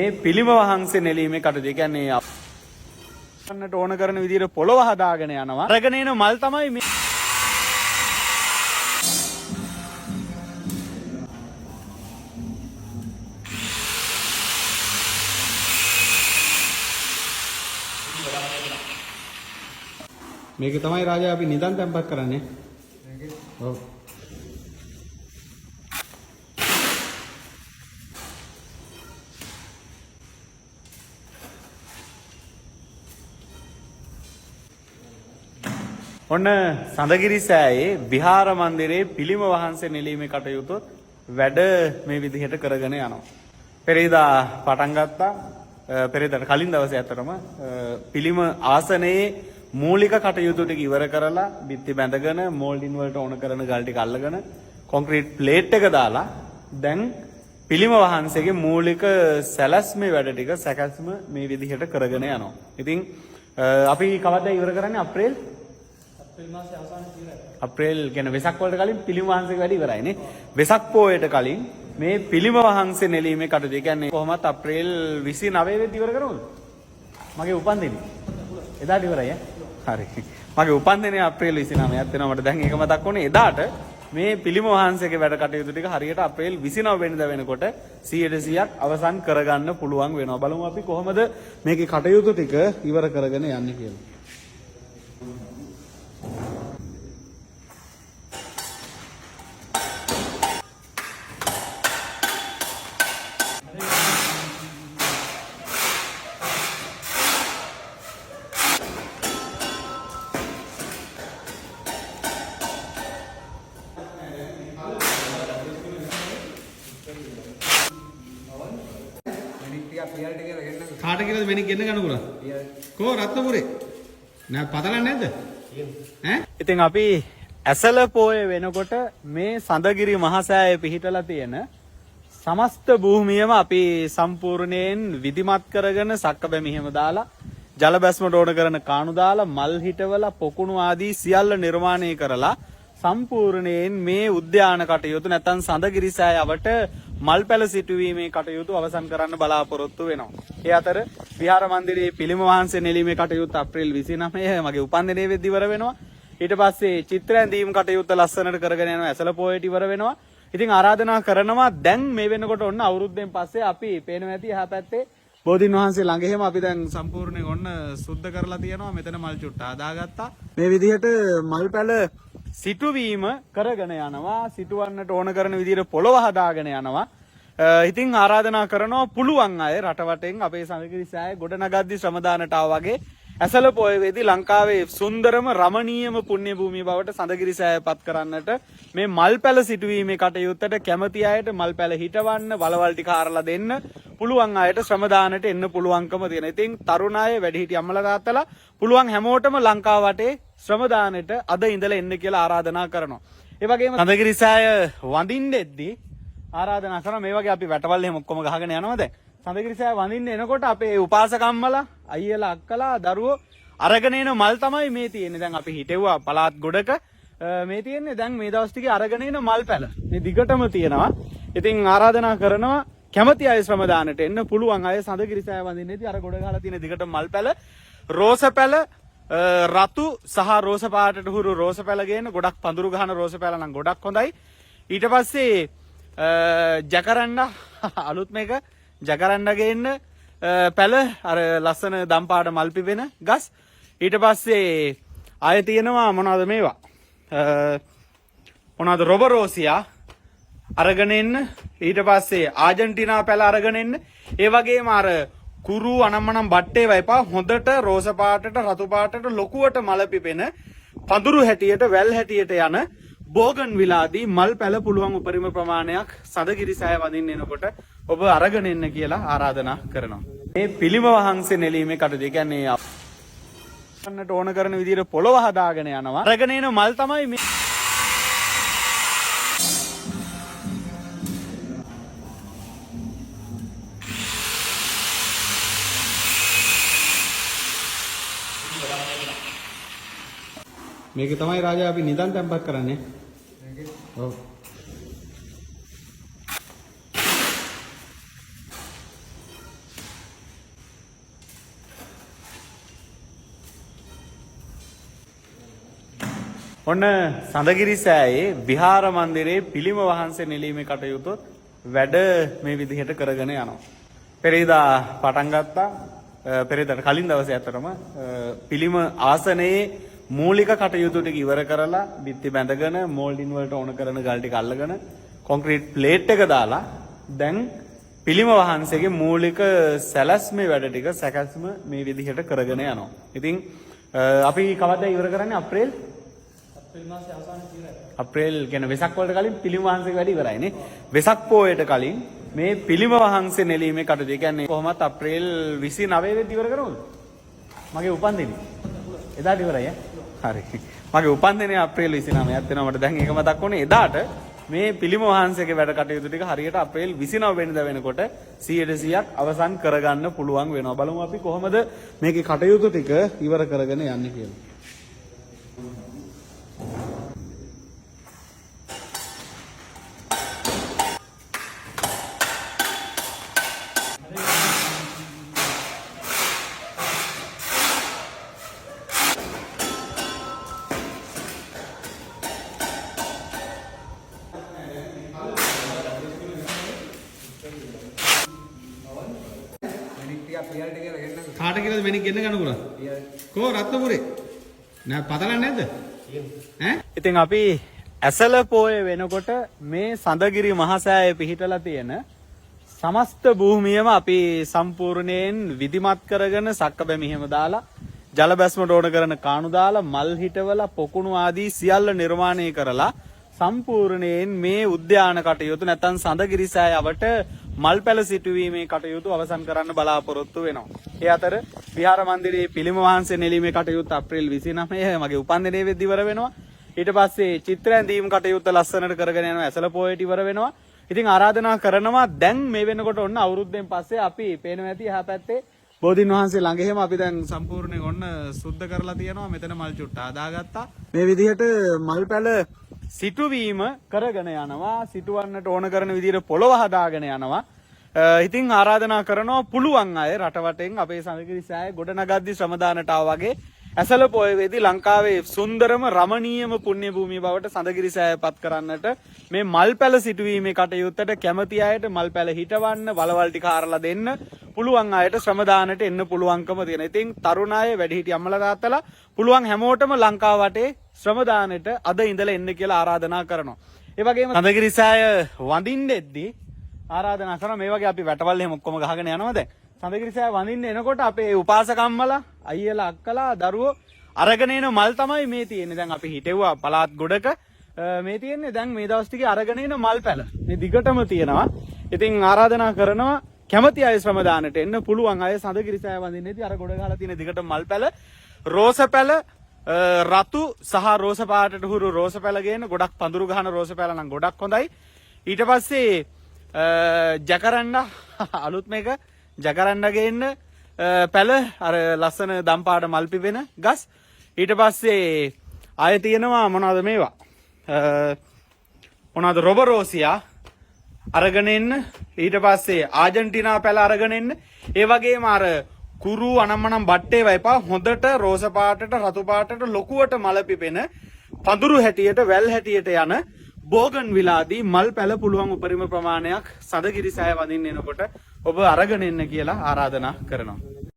මේ පිළිම වහන්සේ නෙලීමේ කටයුතු කියන්නේ අපන්නට ඕන කරන විදිහට පොළව හදාගෙන යනවා. අරගෙන එන මල් තමයි මේ මේක තමයි රාජා අපි නිදන් තැම්පත් කරන්නේ. ඔව්. ඔන්න සඳගිරි සෑයේ විහාර මන්දිරයේ පිළිම වහන්සේ නෙලීමේ කටයුතු වැඩ මේ විදිහට කරගෙන යනවා. පෙරේදා පටන් ගත්තා. පෙරේදාට කලින් දවසේ ඇත්තටම පිළිම ආසනයේ මූලික කටයුතු ටික ඉවර කරලා බිත්ති බැඳගෙන මෝල්ඩින් වලට ඕන කරන ගල් ටික අල්ලගෙන කොන්ක්‍රීට් ප්ලේට් එක දාලා දැන් පිළිම වහන්සේගේ මූලික සැලැස්මේ වැඩ ටික සැකස්ම මේ විදිහට කරගෙන යනවා. ඉතින් අපි කවදද ඉවර කරන්නේ? අප්‍රේල් කියන වෙසක් වලට කලින් පිළිම වහන්සේගේ වැඩ ඉවරයිනේ. වෙසක් පොයට කලින් මේ පිළිම වහන්සේ නෙලීමේ කටයුතු. ඒ කියන්නේ කොහොමත් අප්‍රේල් 29 වෙනිදා ඉවර කරමුද? මගේ උපන්දිනේ. එදාට ඉවරයි ඈ. හරි. මගේ උපන්දිනේ අප්‍රේල් 29ක් වෙනවා. මට දැන් ඒක මතක් වුණේ. එදාට මේ පිළිම වහන්සේගේ වැඩ කටයුතු ටික හරියට අප්‍රේල් 29 වෙනිදා වෙනකොට 100%ක් අවසන් කරගන්න පුළුවන් වෙනවා. බලමු අපි කොහොමද මේකේ කටයුතු ටික ඉවර කරගෙන යන්නේ කියලා. කාට කියලාද මෙනික් ගෙන්න ගන්නකුරා? කෝ රත්නපුරේ. නෑ පතලන්නේ නැද්ද? ඈ? ඉතින් අපි ඇසල පෝය වෙනකොට මේ සඳගිරි මහසෑය පිහිටලා තියෙන සමස්ත භූමියම අපි සම්පූර්ණයෙන් විධිමත් කරගෙන සක්ක බැමි හිම දාලා ජල බැස්මට ඕන කරන කාණු දාලා මල් හිටවලා පොකුණු ආදී සියල්ල නිර්මාණය කරලා සම්පූර්ණයෙන් මේ උද්‍යාන කටයුතු නැත්නම් සඳගිරි සෑයවට මල් පැල සිටුවීමේ කටයුතු අවසන් කරන්න බලාපොරොත්තු වෙනවා. ඒ අතර විහාර මන්දිරයේ පිළිම වහන්සේ නෙලීමේ කටයුත්ත අප්‍රේල් 29 මගේ උපන්දිනයේ වෙද්දි ඉවර වෙනවා. ඊට පස්සේ චිත්‍ර ඇඳීම් කටයුත්ත ලස්සනට කරගෙන යනවා. ඇසල පොයට ඉවර වෙනවා. ඉතින් ආරාධනා කරනවා දැන් මේ වෙනකොට ඔන්න අවුරුද්දෙන් පස්සේ අපි පේනවා ඇති එහා පැත්තේ බෝධින් වහන්සේ ළඟ එහෙම අපි දැන් සම්පූර්ණයෙන් ඔන්න සුද්ධ කරලා තියෙනවා. මෙතන මල් චුට්ට හදාගත්තා. මේ විදිහට මල් පැල සිටුවීම කරගෙන යනවා. සිටුවන්නට ඕන කරන විදිහට පොළව හදාගෙන යනවා. ඉතින් ආරාධනා කරනවා පුළුවන් අය රට වටෙන් අපේ සඳගිරි සෑය ගොඩනගද්දි ශ්‍රමදානට ආවා වගේ ඇසල පොය වේදී ලංකාවේ සුන්දරම රමණීයම පුණ්‍ය භූමිය බවට සඳගිරි සෑය පත් කරන්නට මේ මල් පැල සිටුවීමේ කටයුත්තට කැමති අයට මල් පැල හිටවන්න වලවල් ටික ආරලා දෙන්න පුළුවන් අයට ශ්‍රමදානට එන්න පුළුවන්කම තියෙන. ඉතින් තරුණ අය වැඩිහිටි අම්මලා තාත්තලා පුළුවන් හැමෝටම ලංකාව වටේ ශ්‍රමදානට අද ඉඳලා එන්න කියලා ආරාධනා කරනවා. ඒ වගේම සඳගිරි සෑය වඳින්න එද්දී ආරාධනා කරනවා මේ වගේ අපි වැටවල් එහෙම ඔක්කොම ගහගෙන යනවා දැන්. සඳගිරි සෑය වඳින්න එනකොට අපේ උපාසකම්මලා අයියලා අක්කලා දරුවෝ අරගෙන එන මල් තමයි මේ තියෙන්නේ. දැන් අපි හිටෙව්වා පළාත් ගොඩක මේ තියෙන්නේ දැන් මේ දවස් ටිකේ අරගෙන එන මල් පැල. මේ දිගටම තියෙනවා. ඉතින් ආරාධනා කරනවා කැමති අය ශ්‍රමදානට එන්න පුළුවන් අය සඳගිරි සෑය වඳින්නේදී අර ගොඩ ගහලා තියෙන දිගට මල් පැල රෝස පැල රතු සහ රෝස පාටට හුරු රෝස පැල ගේන ගොඩක් පඳුරු ගහන රෝස පැල නම් ගොඩක් හොඳයි. ඊට පස්සේ ජකරන්ඩා අලුත් මේක ජකරන්ඩා ගේන්න පැල අර ලස්සන දම්පාට මල් පිපෙන ගස්. ඊට පස්සේ ආය තියෙනවා මොනවද මේවා මොනවද රොබරෝසියා අරගෙන එන්න. ඊට පස්සේ ආජන්ටිනා පැල අරගෙන එන්න. ඒ වගේම අර කුරු අනම්මනම් බට්ටේ වයිපා හොඳට රෝස පාටට රතු පාටට ලොකුවට මල පිපෙන පඳුරු හැටියට වැල් හැටියට යන බෝගන් විලාදී මල් පැල පුළුවන් උපරිම ප්‍රමාණයක් සඳගිරි සෑය වඳින්න එනකොට ඔබ අරගෙන එන්න කියලා ආරාධනා කරනවා. මේ පිළිම වහන්සේ නෙලීමේ කටයුතු. ඒ කියන්නේ අපන්නට ඕන කරන විදිහට පොළව හදාගෙන යනවා. අරගෙන එන මල් තමයි මේ මේක තමයි රාජා අපි නිදන් තැම්පත් කරන්නේ. ඔව්. ඔන්න සඳගිරි සෑයේ විහාර මන්දිරයේ පිළිම වහන්සේ නෙලීමේ කටයුතු වැඩ මේ විදිහට කරගෙන යනවා. පෙරේදා පටන් ගත්තා. පෙරේදාට කලින් දවසේ ඇත්තටම පිළිම ආසනයේ මූලික කටයුතු ටික ඉවර කරලා බිත්ති බැඳගෙන මෝල්ඩින් වලට ඕන කරන ගල් ටික අල්ලගෙන කොන්ක්‍රීට් ප්ලේට් එක දාලා දැන් පිළිම වහන්සේගේ මූලික සැලැස්මේ වැඩ ටික සැකස්ම මේ විදිහට කරගෙන යනවා. ඉතින් අපි කවදද ඉවර කරන්නේ? අප්‍රේල් මාසේ අවසානයේ ඉවරයි. අප්‍රේල් කියන වෙසක් වලට කලින් පිළිම වහන්සේගේ වැඩ ඉවරයි නේ. වෙසක් පොයට කලින් මේ පිළිම වහන්සේ නෙලීමේ කටයුතු. ඒ කියන්නේ කොහොමත් අප්‍රේල් 29 වෙනිදා ඉවර කරමුද? මගේ උපන්දිනේ. එදාට ඉවරයි ඈ. හරි. මගේ උපන්දිනේ අප්‍රේල් 29ක් වෙනවා. මට දැන් ඒක මතක් වුණේ. එදාට මේ පිළිම වහන්සේගේ වැඩ කටයුතු ටික හරියට අප්‍රේල් 29 වෙනිදා වෙනකොට 100%ක් අවසන් කරගන්න පුළුවන් වෙනවා. බලමු අපි කොහොමද මේකේ කටයුතු ටික ඉවර කරගෙන යන්නේ කියලා. කාට කියලාද වෙනික් ගෙන්න ගන්නකුණා? කෝ රත්නපුරේ. නෑ පතලන්නේ නැද්ද? ඈ? ඉතින් අපි ඇසල පෝය වෙනකොට මේ සඳගිරි මහසෑය පිහිටලා තියෙන සමස්ත භූමියම අපි සම්පූර්ණයෙන් විධිමත් කරගෙන සක්කබැ මිහිම දාලා ජල බැස්මට ඕන කරන කාණු දාලා මල් හිටවලා පොකුණු ආදී සියල්ල නිර්මාණය කරලා සම්පූර්ණයෙන් මේ උද්‍යාන කටයුතු නැත්නම් සඳගිරි සෑයවට මල් පැල සිටුවීමේ කටයුතු අවසන් කරන්න බලාපොරොත්තු වෙනවා. ඒ අතර විහාර මන්දිරයේ පිළිම වහන්සේ නෙලීමේ කටයුතු අප්‍රේල් 29 මගේ උපන්දිනයේ වෙද්දී ඉවර වෙනවා. ඊට පස්සේ චිත්‍ර ඇඳීම් කටයුත්ත ලස්සනට කරගෙන යනවා. ඇසල පොයට ඉවර වෙනවා. ඉතින් ආරාධනා කරනවා දැන් මේ වෙනකොට ඔන්න අවුරුද්දෙන් පස්සේ අපි පේනවා ඇති එහා පැත්තේ බෝධින් වහන්සේ ළඟ එහෙම අපි දැන් සම්පූර්ණයෙන් ඔන්න සුද්ධ කරලා තියෙනවා. මෙතන මල් චුට්ට හදාගත්තා. මේ විදිහට මල් පැල සිටුවීම කරගෙන යනවා. සිටුවන්නට ඕන කරන විදිහට පොළව හදාගෙන යනවා. ඉතින් ආරාධනා කරනවා පුළුවන් අය රටවටෙන් අපේ සඳගිරි සෑය ගොඩනගද්දි ශ්‍රමදානට ආවා වගේ ඇසල පොය වෙදී ලංකාවේ සුන්දරම රමණීයම පුණ්‍ය භූමිය බවට සඳගිරි සෑය පත් කරන්නට මේ මල් පැල සිටුවීමේ කටයුත්තට කැමති අයට මල් පැල හිටවන්න වලවල් ටික ආරලා දෙන්න පුළුවන් අයට ශ්‍රමදානට එන්න පුළුවන්කම තියෙනවා. ඉතින් තරුණ අය වැඩිහිටි අම්මලා තාත්තලා පුළුවන් හැමෝටම ලංකාව වටේ ශ්‍රමදානට අද ඉඳලා එන්න කියලා ආරාධනා කරනවා. ඒ වගේම සඳගිරි සෑය වඳින්නෙද්දී ආරාධනා කරනවා මේ වගේ අපි වැටවල් එහෙම ඔක්කොම ගහගෙන යනවා දැන්. සඳගිරි සෑය වඳින්න එනකොට අපේ උපාසකම්මලා අයියලා අක්කලා දරුවෝ අරගෙන එන මල් තමයි මේ තියෙන්නේ. දැන් අපි හිටෙව්වා පළාත් ගොඩක මේ තියෙන්නේ දැන් මේ දවස් ටිකේ අරගෙන එන මල් පැල. මේ දිගටම තියෙනවා. ඉතින් ආරාධනා කරනවා කැමති අය ශ්‍රමදානට එන්න පුළුවන් අය සඳගිරි සෑය වඳින්නේදී අර ගොඩ ගහලා තියෙන දිගට මල් පැල රෝස පැල රතු සහ රෝස පාටට හුරු රෝස පැල ගේන ගොඩක් පඳුරු ගහන රෝස පැල නම් ගොඩක් හොඳයි. ඊට පස්සේ ජකරන්ඩා අලුත් මේක ජකරන්ඩා ගේන්න පැල අර ලස්සන දම්පාට මල් පිපෙන ගස්. ඊට පස්සේ ආය තියෙනවා මොනවද මේවා මොනවද රොබරෝසියා අරගෙන එන්න. ඊට පස්සේ ආජන්ටිනා පැල අරගෙන එන්න. ඒ වගේම අර කුරු අනම්මනම් බට්ටේ වයිපා හොඳට රෝස පාටට රතු පාටට ලොකුවට මල පිපෙන පඳුරු හැටියට වැල් හැටියට යන බෝගන් විලාදී මල් පැල පුළුවන් උපරිම ප්‍රමාණයක් සඳගිරි සෑය වඳින්න එනකොට ඔබ අරගෙන එන්න කියලා ආරාධනා කරනවා.